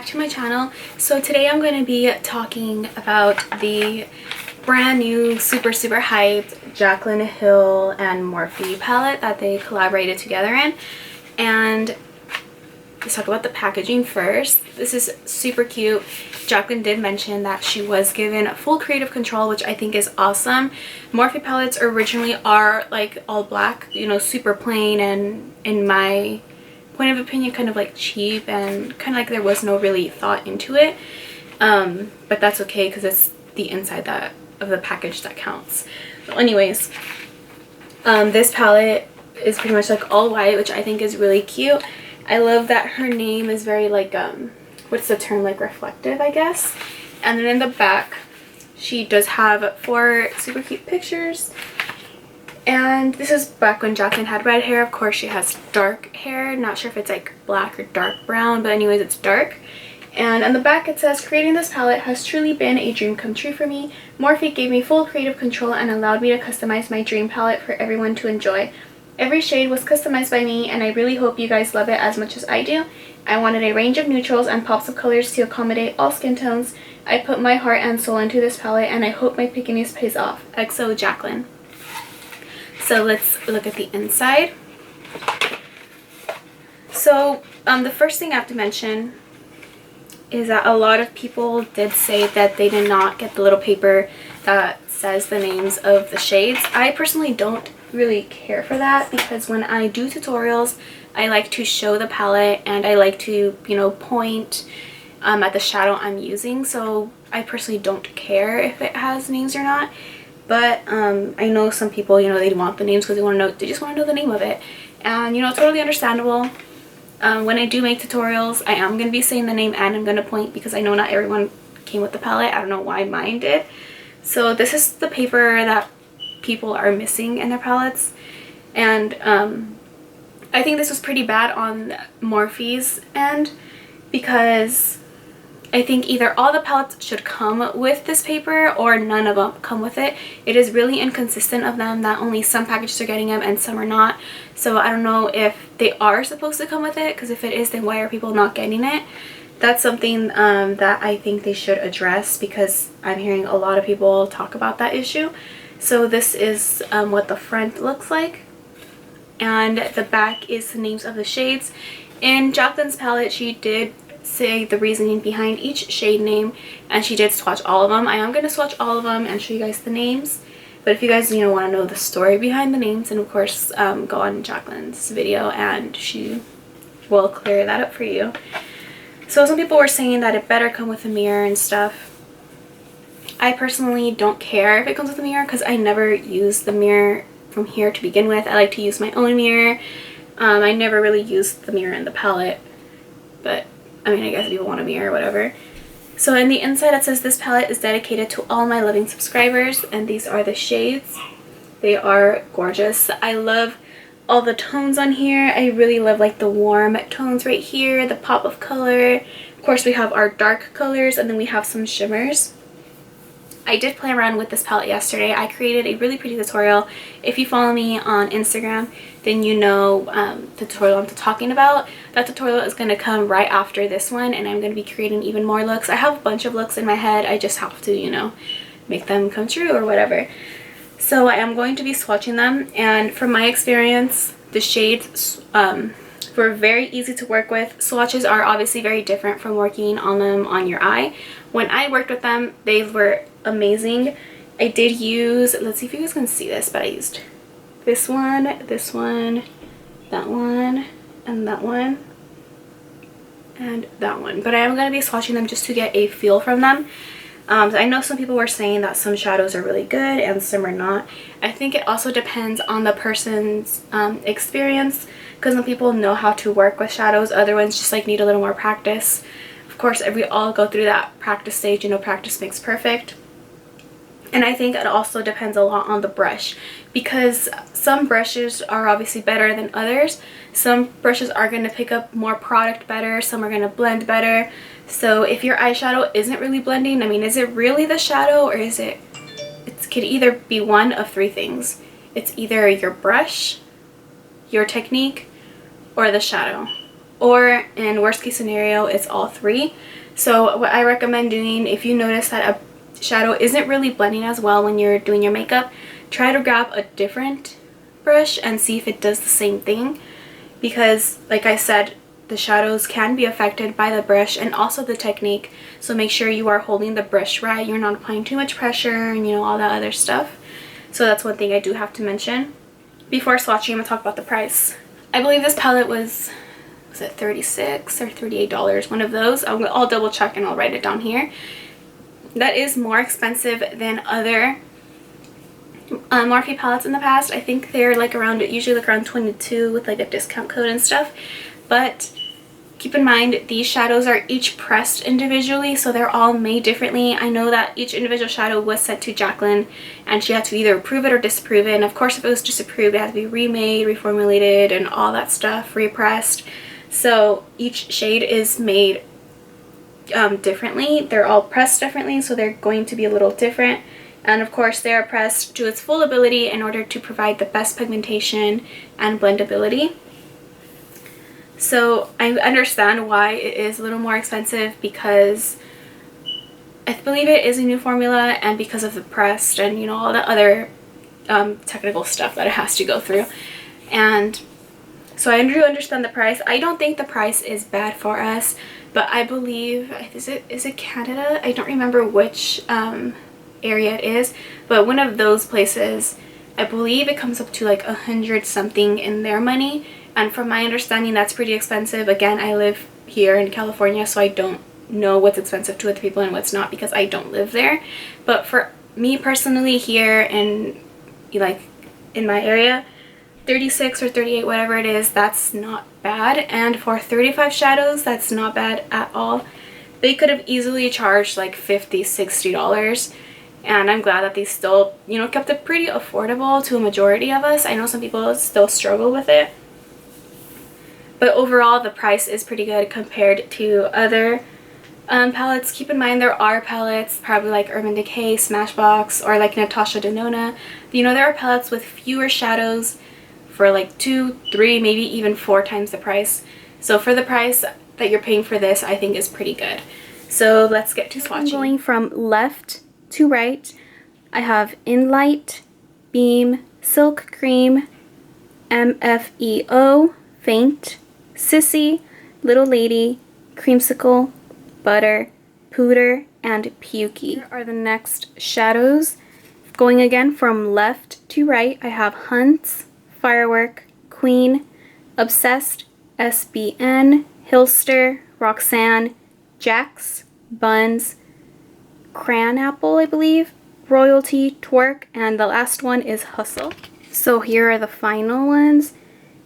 back to my channel. So today I'm going to be talking about the brand new super hyped Jaclyn Hill and Morphe palette that they collaborated together in. And let's talk about the packaging first. This is super cute. Jaclyn did mention that she was given full creative control, which I think is awesome. Morphe palettes originally are like all black, you know, super plain, and in my point of opinion kind of like cheap and kind of like there was no really thought into it. But that's okay because it's the inside of the package that counts. So anyways, this palette is pretty much like all white, which I think is really cute. I love that her name is very like what's the term, like reflective, I guess. And then in the back she does have 4 super cute pictures. And this is back when Jaclyn had red hair. Of course she has dark hair, not sure if it's like black or dark brown, but anyways it's dark. And on the back it says, creating this palette has truly been a dream come true for me. Morphe gave me full creative control and allowed me to customize my dream palette for everyone to enjoy. Every shade was customized by me, and I really hope you guys love it as much as I do. I wanted a range of neutrals and pops of colors to accommodate all skin tones. I put my heart and soul into this palette, and I hope my pickiness pays off. XO Jaclyn. So let's look at the inside. So the first thing I have to mention is that a lot of people did say that they did not get the little paper that says the names of the shades. I personally don't really care for that because when I do tutorials I like to show the palette and I like to, you know, point at the shadow I'm using, so I personally don't care if it has names or not. But I know some people, you know, they want the names because they just want to know the name of it, and you know, totally understandable. When I do make tutorials I am going to be saying the name and I'm going to point because I know not everyone came with the palette. I don't know why mine did. So this is the paper that people are missing in their palettes, and I think this was pretty bad on Morphe's end because I think either all the palettes should come with this paper or none of them come with it. It is really inconsistent of them that only some packages are getting them and some are not. So I don't know if they are supposed to come with it, because if it is, then why are people not getting it? That's something that I think they should address because I'm hearing a lot of people talk about that issue. So this is what the front looks like, and the back is the names of the shades. In Jaclyn's palette she did say the reasoning behind each shade name, and she did swatch all of them. I am going to swatch all of them and show you guys the names, but if you guys, you know, want to know the story behind the names, and of course go on Jaclyn's video and she will clear that up for you. So some people were saying that it better come with a mirror and stuff. I personally don't care if it comes with a mirror because I never use the mirror from here to begin with. I like to use my own mirror. I never really used the mirror in the palette, but I mean, I guess people want a mirror or whatever. So in the inside it says, this palette is dedicated to all my loving subscribers, and these are the shades. They are gorgeous. I love all the tones on here. I really love like the warm tones right here, the pop of color. Of course we have our dark colors, and then we have some shimmers. I did play around with this palette yesterday. I created a really pretty tutorial. If you follow me on Instagram, then you know the tutorial I'm talking about. That tutorial is going to come right after this one, and I'm going to be creating even more looks. I have a bunch of looks in my head. I just have to, you know, make them come true or whatever. So I am going to be swatching them, and from my experience, the shades were very easy to work with. Swatches are obviously very different from working on them on your eye. When I worked with them, they were amazing. I did use, let's see if you guys can see this, but I used this one, that one, and that one, and that one. But I am going to be swatching them just to get a feel from them. I know some people were saying that some shadows are really good and some are not. I think it also depends on the person's experience, because some people know how to work with shadows, other ones just like need a little more practice. Of course, we all go through that practice stage, you know, practice makes perfect. And I think it also depends a lot on the brush, because some brushes are obviously better than others. Some brushes are going to pick up more product better, some are going to blend better. So if your eyeshadow isn't really blending, I mean, is it really the shadow, or is it could either be one of 3 things. It's either your brush, your technique, or the shadow. or in worst case scenario, it's all three. So what I recommend doing, if you notice that a shadow isn't really blending as well when you're doing your makeup, try to grab a different brush and see if it does the same thing, because like I said, the shadows can be affected by the brush and also the technique. So make sure you are holding the brush right, you're not applying too much pressure, and you know, all that other stuff. So that's one thing I do have to mention. Before swatching, I'm going to talk about the price. I believe this palette was it $36 or $38, one of those. I'll double check and I'll write it down here. That is more expensive than other Morphe palettes in the past. I think they're like around, usually like around 22 with like a discount code and stuff. But keep in mind, these shadows are each pressed individually, so they're all made differently. I know that each individual shadow was sent to Jaclyn and she had to either approve it or disapprove it. And of course, if it was disapproved, it had to be remade, reformulated, and all that stuff, repressed. So each shade is made differently. They're all pressed differently, so they're going to be a little different. And of course, they are pressed to its full ability in order to provide the best pigmentation and blendability. So I understand why it is a little more expensive, because I believe it is a new formula and because of the pressed and, you know, all the other technical stuff that it has to go through. And so I do understand the price. I don't think the price is bad for us, but I believe, is it Canada? I don't remember which area it is, but one of those places, I believe it comes up to like 100 something in their money. And from my understanding, that's pretty expensive. Again, I live here in California, so I don't know what's expensive to other people and what's not, because I don't live there. But for me personally, here in like in my area, 36 or 38, whatever it is, that's not bad. And for 35 shadows, that's not bad at all. They could have easily charged like $50, $60. And I'm glad that they still, you know, kept it pretty affordable to a majority of us. I know some people still struggle with it. But overall, the price is pretty good compared to other palettes. Keep in mind, there are palettes, probably like Urban Decay, Smashbox, or like Natasha Denona. You know, there are palettes with fewer shadows for like 2, 3, maybe even 4 times the price. So for the price that you're paying for this, I think is pretty good. So let's get to swatching. I'm going from left to right. I have In Light, Beam, Silk Cream, MFEO, Faint, Sissy, Little Lady, Creamsicle, Butter, Pooter, and Pukey. Here are the next shadows. Going again from left to right, I have Hunts, Firework, Queen, Obsessed, SBN, Hillster, Roxanne, Jax, Buns, Cranapple, I believe, Royalty, Twerk, and the last one is Hustle. So here are the final ones.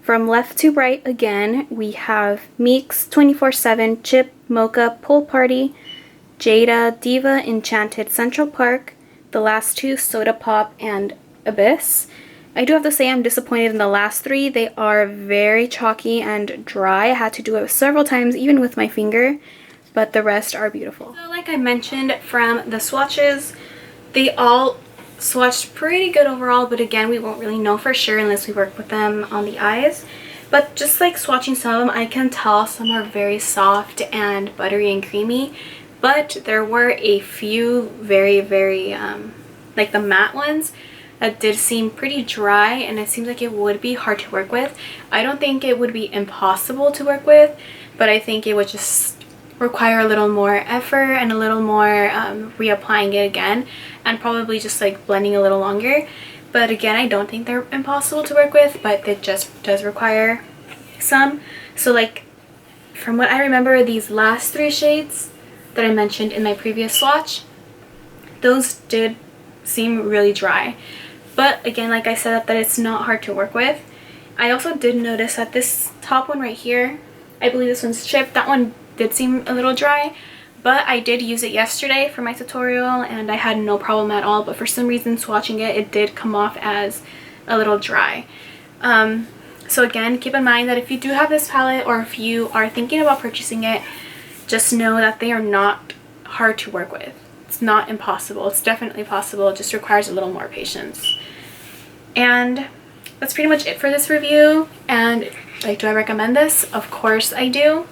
From left to right again, we have Meeks, 24/7, Chip, Mocha, Pool Party, Jada, Diva, Enchanted, Central Park, the last 2, Soda Pop, and Abyss. I do have to say I'm disappointed in the last 3. They are very chalky and dry. I had to do it several times, even with my finger, but the rest are beautiful. So like I mentioned, from the swatches, they all swatched pretty good overall, but again, we won't really know for sure unless we work with them on the eyes. But just like swatching some of them, I can tell some are very soft and buttery and creamy, but there were a few very like the matte ones that did seem pretty dry, and it seems like it would be hard to work with. I don't think it would be impossible to work with, but I think it would just require a little more effort and a little more reapplying it again, and probably just like blending a little longer. But again, I don't think they're impossible to work with, but it just does require some. So like from what I remember, these last 3 shades that I mentioned in my previous swatch, those did seem really dry. But again, like I said, that it's not hard to work with. I also did notice that this top one right here, I believe this one's Chip, that one did seem a little dry, but I did use it yesterday for my tutorial and I had no problem at all. But for some reason, swatching it, it did come off as a little dry. So again, keep in mind that if you do have this palette, or if you are thinking about purchasing it, just know that they are not hard to work with. It's not impossible. It's definitely possible. It just requires a little more patience. And that's pretty much it for this review. And Like, do I recommend this? Of course I do.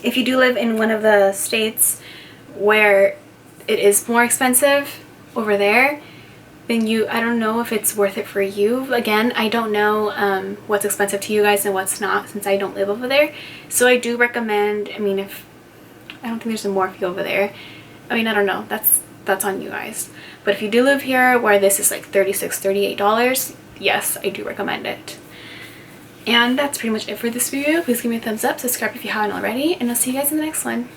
If you do live in one of the states where it is more expensive over there, then I don't know if it's worth it for you. Again, I don't know what's expensive to you guys and what's not, since I don't live over there. So I do recommend, I mean, if I don't think there's a Morphe over there. I mean, I don't know. That's on you guys. But if you do live here where this is like $36, $38, yes, I do recommend it. And that's pretty much it for this video. Please give me a thumbs up, subscribe if you haven't already, and I'll see you guys in the next one.